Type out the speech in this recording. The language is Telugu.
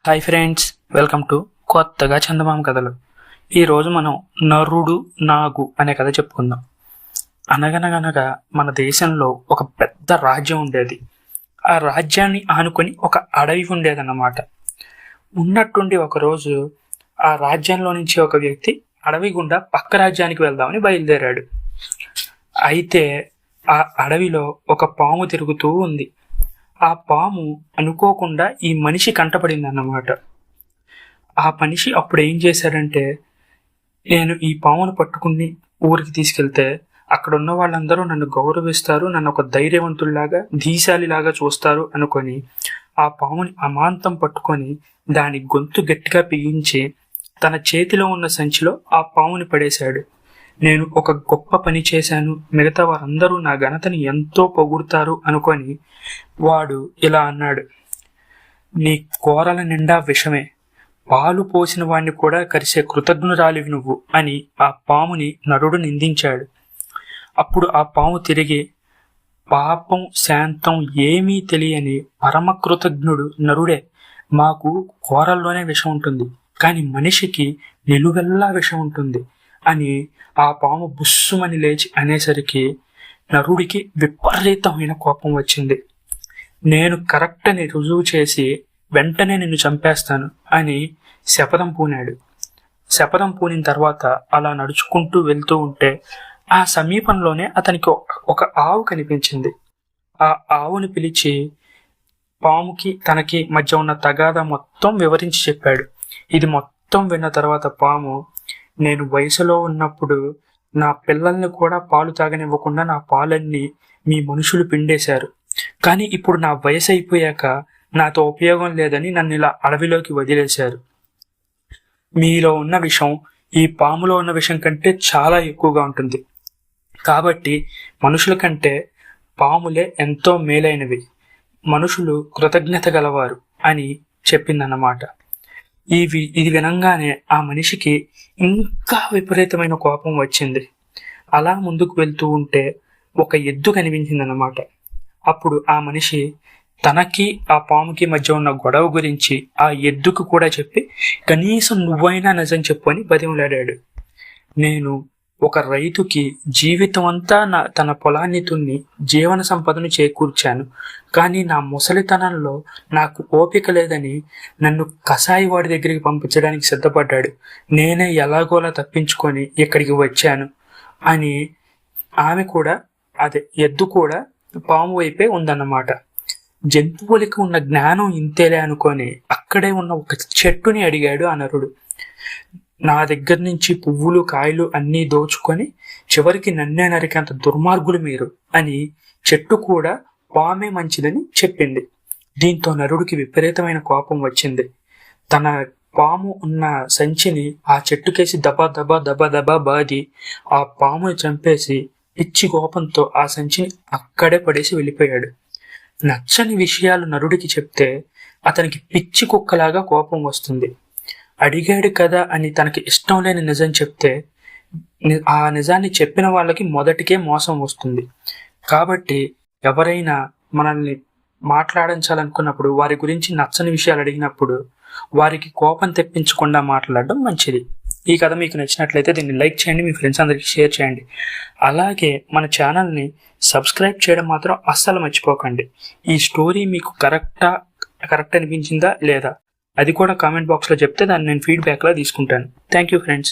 హాయ్ ఫ్రెండ్స్, వెల్కమ్ టు కొత్తగా చందమామ కథలు. ఈరోజు మనం నరుడు నాగు అనే కథ చెప్పుకుందాం. అనగనగనగా మన దేశంలో ఒక పెద్ద రాజ్యం ఉండేది. ఆ రాజ్యాన్ని ఆనుకొని ఒక అడవి ఉండేదన్నమాట. ఉన్నట్టుండి ఒకరోజు ఆ రాజ్యంలో నుంచి ఒక వ్యక్తి అడవి గుండా పక్క రాజ్యానికి వెళ్దామని బయలుదేరాడు. అయితే ఆ అడవిలో ఒక పాము తిరుగుతూ ఉంది. ఆ పాము అనుకోకుండా ఈ మనిషి కంటపడింది అన్నమాట. ఆ మనిషి అప్పుడు ఏం చేశాడంటే, నేను ఈ పామును పట్టుకుని ఊరికి తీసుకెళ్తే అక్కడ ఉన్న వాళ్ళందరూ నన్ను గౌరవిస్తారు, నన్ను ఒక ధైర్యవంతుల్లాగా ధీశాలిలాగా చూస్తారు అనుకొని ఆ పాముని అమాంతం పట్టుకొని దాని గొంతు గట్టిగా బిగించి తన చేతిలో ఉన్న సంచిలో ఆ పాముని పడేశాడు. నేను ఒక గొప్ప పని చేశాను, మిగతా వారందరూ నా ఘనతని ఎంతో పొగుడుతారు అనుకొని వాడు ఇలా అన్నాడు, నీ కోరల నిండా విషమే, పాలు పోసిన వాణ్ణి కూడా కరిసే కృతజ్ఞురాలివి నువ్వు అని ఆ పాముని నరుడు నిందించాడు. అప్పుడు ఆ పాము తిరిగి, పాపం శాంతం ఏమీ తెలియని పరమ కృతజ్ఞుడు నరుడే, మాకు కోరల్లోనే విషం ఉంటుంది, కానీ మనిషికి నిలువెల్లా విషం ఉంటుంది అని ఆ పాము బుస్సుమని లేచి అనేసరికి నరుడికి విపరీతమైన కోపం వచ్చింది. నేను కరెక్ట్ అని రుజువు చేసి వెంటనే నిన్ను చంపేస్తాను అని శపథం పూనాడు. శపథం పూనిన తర్వాత అలా నడుచుకుంటూ వెళ్తూ ఉంటే ఆ సమీపంలోనే అతనికి ఒక ఆవు కనిపించింది. ఆ ఆవుని పిలిచి పాముకి తనకి మధ్య ఉన్న తగాదా మొత్తం వివరించి చెప్పాడు. ఇది మొత్తం విన్న తర్వాత పాము, నేను వయసులో ఉన్నప్పుడు నా పిల్లల్ని కూడా పాలు తాగనివ్వకుండా నా పాలన్నీ మీ మనుషులు పిండేశారు, కానీ ఇప్పుడు నా వయసు అయిపోయాక నాతో ఉపయోగం లేదని నన్ను ఇలా అడవిలోకి వదిలేశారు. మీలో ఉన్న విషం ఈ పాములో ఉన్న విషం కంటే చాలా ఎక్కువగా ఉంటుంది, కాబట్టి మనుషుల కంటే పాములే ఎంతో మేలైనవి, మనుషులు కృతజ్ఞత గలవారు అని చెప్పిందన్నమాట. ఇది వినంగానే ఆ మనిషికి ఇంకా విపరీతమైన కోపం వచ్చింది. అలా ముందుకు వెళ్తూ ఉంటే ఒక ఎద్దు కనిపించిందన్నమాట. అప్పుడు ఆ మనిషి తనకి ఆ పాముకి మధ్య ఉన్న గొడవ గురించి ఆ ఎద్దుకు కూడా చెప్పి, కనీసం నువ్వైనా నిజం చెప్పు అని బతిమలాడాడు. నేను ఒక రైతుకి జీవితం అంతా తన పొలాన్ని తున్ని జీవన సంపదను చేకూర్చాను, కానీ నా ముసలితనంలో నాకు ఓపిక లేదని నన్ను కసాయి వాడి దగ్గరికి పంపించడానికి సిద్ధపడ్డాడు. నేనే ఎలాగోలా తప్పించుకొని ఇక్కడికి వచ్చాను అని ఆమె కూడా, అదే ఎద్దు కూడా పాము వైపే ఉందన్నమాట. జంతువులకి ఉన్న జ్ఞానం ఇంతేలే అనుకొని అక్కడే ఉన్న ఒక చెట్టుని అడిగాడు ఆ నరుడు. నా దగ్గర నుంచి పువ్వులు కాయలు అన్నీ దోచుకొని చివరికి నన్నే నరికేంత దుర్మార్గులు మీరు అని చెట్టు కూడా పామే మంచిదని చెప్పింది. దీంతో నరుడికి విపరీతమైన కోపం వచ్చింది. తన పాము ఉన్న సంచిని ఆ చెట్టుకేసి దబా దబా దబా దబా బాది ఆ పాముని చంపేసి పిచ్చి కోపంతో ఆ సంచిని అక్కడే పడేసి వెళ్ళిపోయాడు. నచ్చని విషయాలు నరుడికి చెప్తే అతనికి పిచ్చి కుక్కలాగా కోపం వస్తుంది. అడిగాడు కదా అని తనకి ఇష్టం లేని నిజం చెప్తే ఆ నిజాన్ని చెప్పిన వాళ్ళకి మొదటికే మోసం వస్తుంది. కాబట్టి ఎవరైనా మనల్ని మాట్లాడించాలనుకున్నప్పుడు, వారి గురించి నచ్చని విషయాలు అడిగినప్పుడు వారికి కోపం తెప్పించకుండా మాట్లాడడం మంచిది. ఈ కథ మీకు నచ్చినట్లయితే దీన్ని లైక్ చేయండి, మీ ఫ్రెండ్స్ అందరికీ షేర్ చేయండి. అలాగే మన ఛానల్ని సబ్స్క్రైబ్ చేయడం మాత్రం అస్సలు మర్చిపోకండి. ఈ స్టోరీ మీకు కరెక్ట్ అనిపించిందా లేదా అది కూడా కామెంట్ బాక్స్లో చెప్తే దాన్ని నేను ఫీడ్బ్యాక్లా తీసుకుంటాను. Thank you friends.